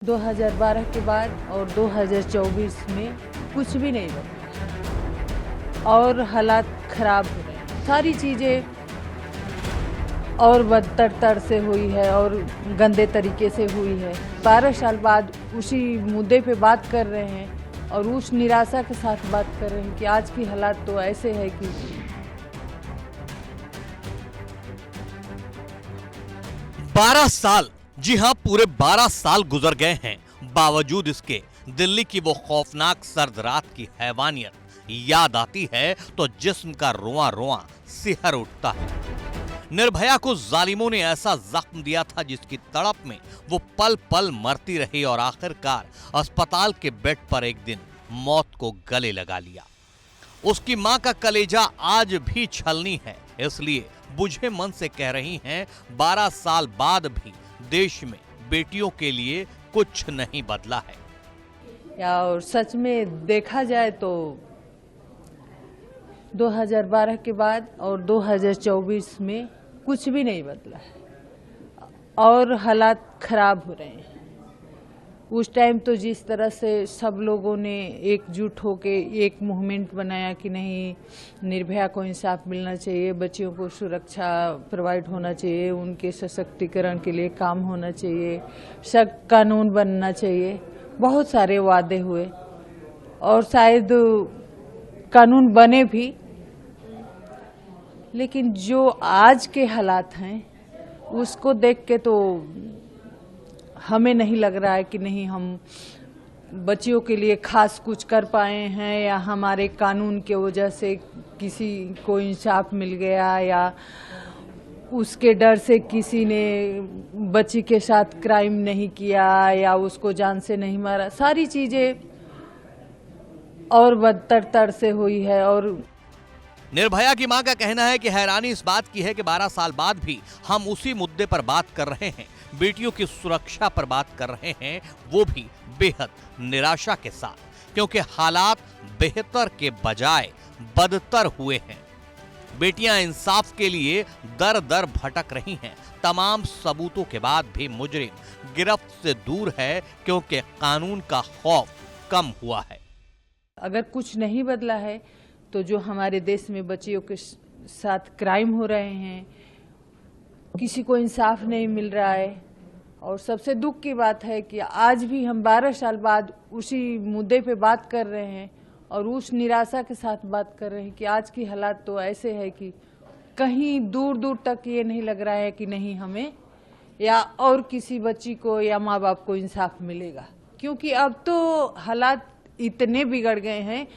2012 के बाद और 2024 में कुछ भी नहीं बना और हालात खराब हो रहे हैं। सारी चीज़ें और बदतर से हुई है और गंदे तरीके से हुई है। 12 साल बाद उसी मुद्दे पे बात कर रहे हैं और उस निराशा के साथ बात कर रहे हैं कि आज की हालात तो ऐसे है कि 12 साल, जी हां, पूरे 12 साल गुजर गए हैं। बावजूद इसके दिल्ली की वो खौफनाक सर्द रात की हैवानियत याद आती है तो जिस्म का रोआ रोआ सिहर उठता है। निर्भया को जालिमों ने ऐसा जख्म दिया था जिसकी तड़प में वो पल पल मरती रही और आखिरकार अस्पताल के बेड पर एक दिन मौत को गले लगा लिया। उसकी मां का कलेजा आज भी छलनी है, इसलिए बुझे मन से कह रही हैं 12 साल बाद भी देश में बेटियों के लिए कुछ नहीं बदला है। या और सच में देखा जाए तो 2012 के बाद और 2024 में कुछ भी नहीं बदला है और हालात खराब हो रहे हैं। उस टाइम तो जिस तरह से सब लोगों ने एकजुट होके एक मूवमेंट बनाया कि नहीं, निर्भया को इंसाफ मिलना चाहिए, बच्चियों को सुरक्षा प्रोवाइड होना चाहिए, उनके सशक्तिकरण के लिए काम होना चाहिए, सख्त कानून बनना चाहिए। बहुत सारे वादे हुए और शायद कानून बने भी, लेकिन जो आज के हालात हैं उसको देख के तो हमें नहीं लग रहा है कि नहीं हम बच्चियों के लिए खास कुछ कर पाए हैं या हमारे कानून के वजह से किसी को इंसाफ मिल गया या उसके डर से किसी ने बच्ची के साथ क्राइम नहीं किया या उसको जान से नहीं मारा। सारी चीजें और बदतर से हुई है। और निर्भया की मां का कहना है कि हैरानी इस बात की है कि 12 साल बाद भी हम उसी मुद्दे पर बात कर रहे हैं, बेटियों की सुरक्षा पर बात कर रहे हैं, वो भी बेहद निराशा के साथ, क्योंकि हालात बेहतर के बजाय बदतर हुए हैं। बेटियां इंसाफ के लिए दर दर भटक रही हैं। तमाम सबूतों के बाद भी मुजरिम गिरफ्त से दूर है, क्योंकि कानून का खौफ कम हुआ है। अगर कुछ नहीं बदला है तो जो हमारे देश में बच्चियों के साथ क्राइम हो रहे हैं, किसी को इंसाफ नहीं मिल रहा है। और सबसे दुख की बात है कि आज भी हम 12 साल बाद उसी मुद्दे पे बात कर रहे हैं और उस निराशा के साथ बात कर रहे हैं कि आज की हालात तो ऐसे है कि कहीं दूर दूर तक ये नहीं लग रहा है कि नहीं हमें या और किसी बच्ची को या माँ बाप को इंसाफ मिलेगा। क्योंकि अब तो हालात इतने बिगड़ गए हैं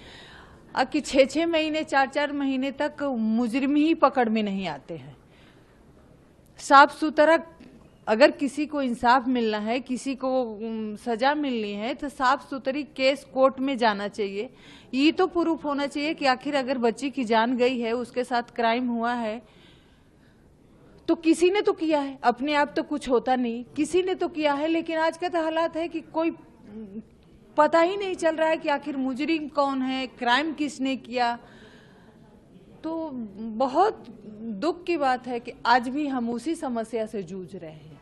कि 6-6 महीने 4-4 महीने तक मुजरिम ही पकड़ में नहीं आते हैं। साफ सुथरा अगर किसी को इंसाफ मिलना है, किसी को सजा मिलनी है तो साफ सुथरी केस कोर्ट में जाना चाहिए। ये तो प्रूफ होना चाहिए कि आखिर अगर बच्ची की जान गई है, उसके साथ क्राइम हुआ है तो किसी ने तो किया है, अपने आप तो कुछ होता नहीं, किसी ने तो किया है। लेकिन आज का तो हालात है कि कोई पता ही नहीं चल रहा है कि आखिर मुजरिम कौन है, क्राइम किसने किया। तो बहुत दुख की बात है कि आज भी हम उसी समस्या से जूझ रहे हैं।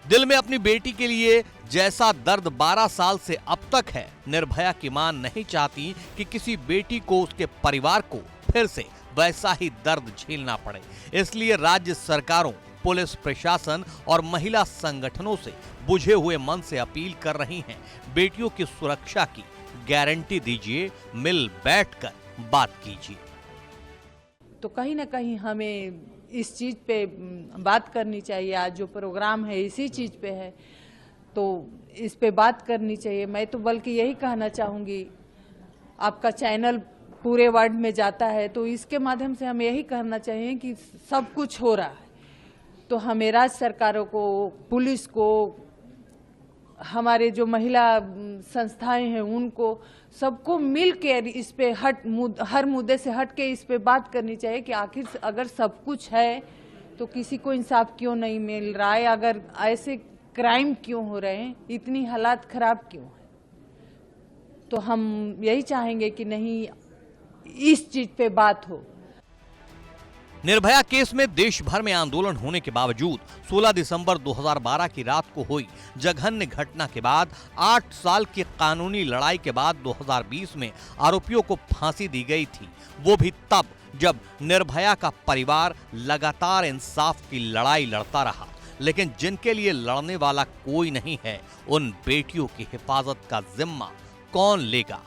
दिल में अपनी बेटी के लिए जैसा दर्द 12 साल से अब तक है, निर्भया की मां नहीं चाहती कि किसी बेटी को, उसके परिवार को फिर से वैसा ही दर्द झेलना पड़े। इसलिए राज्य सरकारों, पुलिस प्रशासन और महिला संगठनों से बुझे हुए मन से अपील कर रही हैं, बेटियों की सुरक्षा की गारंटी दीजिए, मिल बैठकर बात कीजिए। तो कहीं ना कहीं हमें इस चीज पे बात करनी चाहिए। आज जो प्रोग्राम है इसी चीज पे है तो इस पे बात करनी चाहिए। मैं तो बल्कि यही कहना चाहूंगी, आपका चैनल पूरे वर्ल्ड में जाता है तो इसके माध्यम से हम यही कहना चाहिए कि सब कुछ हो रहा है तो हमें राज्य सरकारों को, पुलिस को, हमारे जो महिला संस्थाएं हैं उनको, सबको मिलकर इस पे हर मुद्दे से हट के इस पे बात करनी चाहिए कि आखिर अगर सब कुछ है तो किसी को इंसाफ क्यों नहीं मिल रहा है, अगर ऐसे क्राइम क्यों हो रहे हैं, इतनी हालात खराब क्यों है। तो हम यही चाहेंगे कि नहीं, इस चीज पे बात हो। निर्भया केस में देश भर में आंदोलन होने के बावजूद 16 दिसंबर 2012 की रात को हुई जघन्य घटना के बाद 8 साल की कानूनी लड़ाई के बाद 2020 में आरोपियों को फांसी दी गई थी, वो भी तब जब निर्भया का परिवार लगातार इंसाफ की लड़ाई लड़ता रहा। लेकिन जिनके लिए लड़ने वाला कोई नहीं है, उन बेटियों की हिफाजत का जिम्मा कौन लेगा?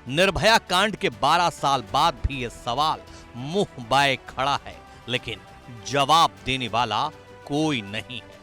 निर्भया कांड के 12 साल बाद भी ये सवाल मुंह बाए खड़ा है, लेकिन जवाब देने वाला कोई नहीं है।